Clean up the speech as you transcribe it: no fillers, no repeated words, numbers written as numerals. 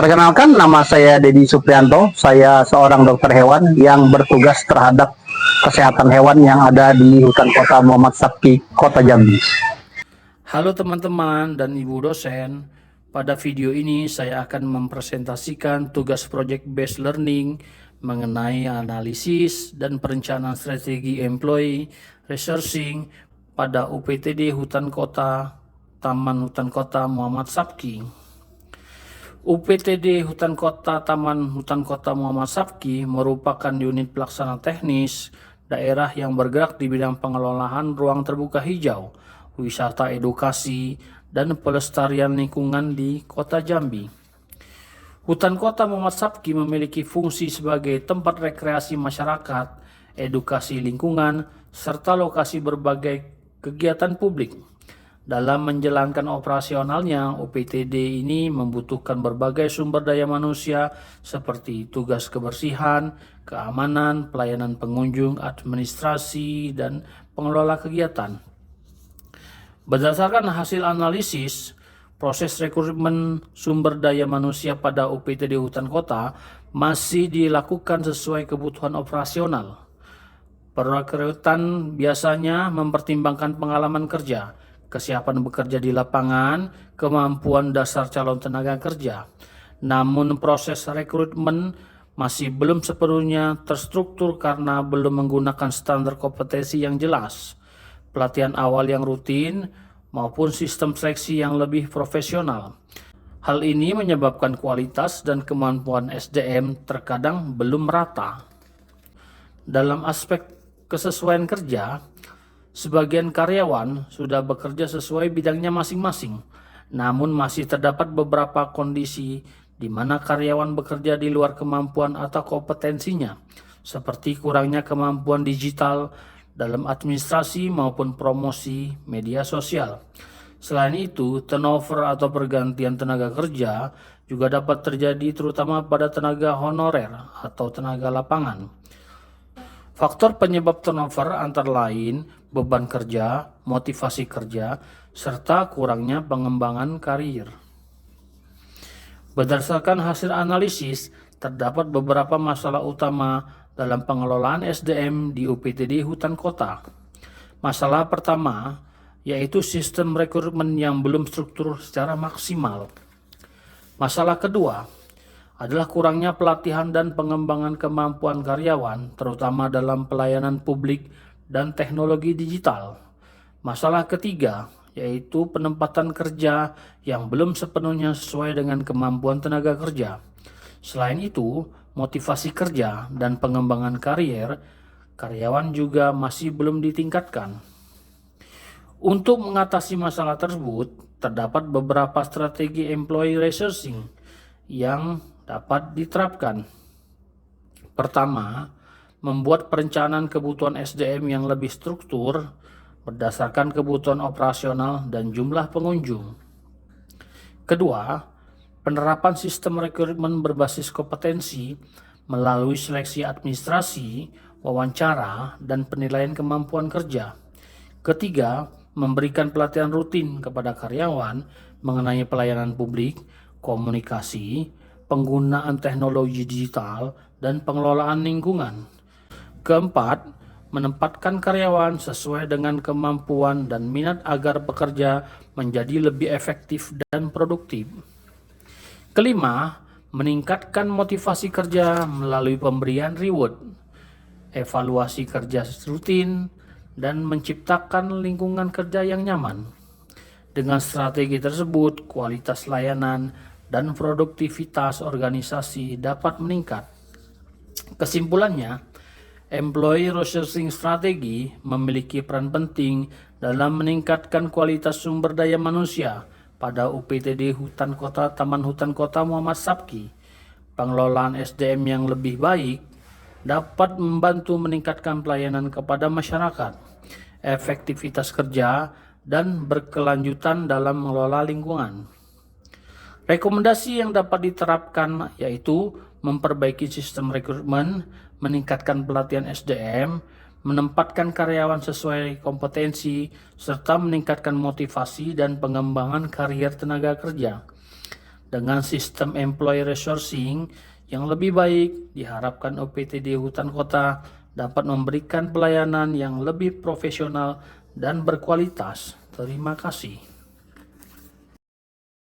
Perkenalkan, nama saya Dedi Suprianto. Saya seorang dokter hewan yang bertugas terhadap kesehatan hewan yang ada di Hutan Kota Muhammad Sabki, Kota Jambi. Halo teman-teman dan ibu dosen, pada video ini saya akan mempresentasikan tugas Project Based Learning mengenai analisis dan perencanaan strategi employee resourcing pada UPTD Hutan Kota Taman Hutan Kota Muhammad Sabki. UPTD Hutan Kota Taman Hutan Kota Muhammad Sabki merupakan unit pelaksana teknis daerah yang bergerak di bidang pengelolaan ruang terbuka hijau, wisata edukasi, dan pelestarian lingkungan di Kota Jambi. Hutan Kota Muhammad Sabki memiliki fungsi sebagai tempat rekreasi masyarakat, edukasi lingkungan, serta lokasi berbagai kegiatan publik. Dalam menjalankan operasionalnya, UPTD ini membutuhkan berbagai sumber daya manusia seperti tugas kebersihan, keamanan, pelayanan pengunjung, administrasi, dan pengelola kegiatan. Berdasarkan hasil analisis, proses rekrutmen sumber daya manusia pada UPTD Hutan Kota masih dilakukan sesuai kebutuhan operasional. Perekrutan biasanya mempertimbangkan pengalaman kerja, kesiapan bekerja di lapangan, kemampuan dasar calon tenaga kerja. Namun proses rekrutmen masih belum sepenuhnya terstruktur karena belum menggunakan standar kompetensi yang jelas, pelatihan awal yang rutin, maupun sistem seleksi yang lebih profesional. Hal ini menyebabkan kualitas dan kemampuan SDM terkadang belum merata. Dalam aspek kesesuaian kerja, sebagian karyawan sudah bekerja sesuai bidangnya masing-masing, namun masih terdapat beberapa kondisi di mana karyawan bekerja di luar kemampuan atau kompetensinya, seperti kurangnya kemampuan digital dalam administrasi maupun promosi media sosial. Selain itu, turnover atau pergantian tenaga kerja juga dapat terjadi terutama pada tenaga honorer atau tenaga lapangan. Faktor penyebab turnover antara lain beban kerja, motivasi kerja, serta kurangnya pengembangan karir. Berdasarkan hasil analisis, terdapat beberapa masalah utama dalam pengelolaan SDM di UPTD Hutan Kota. Masalah pertama yaitu sistem rekrutmen yang belum struktur secara maksimal. Masalah kedua adalah kurangnya pelatihan dan pengembangan kemampuan karyawan, terutama dalam pelayanan publik dan teknologi digital. Masalah ketiga yaitu penempatan kerja yang belum sepenuhnya sesuai dengan kemampuan tenaga kerja. Selain itu, motivasi kerja dan pengembangan karier karyawan juga masih belum ditingkatkan. Untuk mengatasi masalah tersebut, terdapat beberapa strategi employee resourcing yang dapat diterapkan. Pertama, membuat perencanaan kebutuhan SDM yang lebih struktur berdasarkan kebutuhan operasional dan jumlah pengunjung. Kedua, penerapan sistem rekrutmen berbasis kompetensi melalui seleksi administrasi, wawancara, dan penilaian kemampuan kerja. Ketiga, memberikan pelatihan rutin kepada karyawan mengenai pelayanan publik, komunikasi, penggunaan teknologi digital, dan pengelolaan lingkungan. Keempat, menempatkan karyawan sesuai dengan kemampuan dan minat agar bekerja menjadi lebih efektif dan produktif. Kelima, meningkatkan motivasi kerja melalui pemberian reward, evaluasi kerja rutin, dan menciptakan lingkungan kerja yang nyaman. Dengan strategi tersebut, kualitas layanan dan produktivitas organisasi dapat meningkat. Kesimpulannya, employee resourcing strategi memiliki peran penting dalam meningkatkan kualitas sumber daya manusia pada UPTD Hutan Kota Taman Hutan Kota Muhammad Sabki. Pengelolaan SDM yang lebih baik dapat membantu meningkatkan pelayanan kepada masyarakat, efektivitas kerja, dan berkelanjutan dalam mengelola lingkungan. Rekomendasi yang dapat diterapkan yaitu memperbaiki sistem rekrutmen, meningkatkan pelatihan SDM, menempatkan karyawan sesuai kompetensi, serta meningkatkan motivasi dan pengembangan karier tenaga kerja. Dengan sistem employee resourcing yang lebih baik, diharapkan OPTD Hutan Kota dapat memberikan pelayanan yang lebih profesional dan berkualitas. Terima kasih.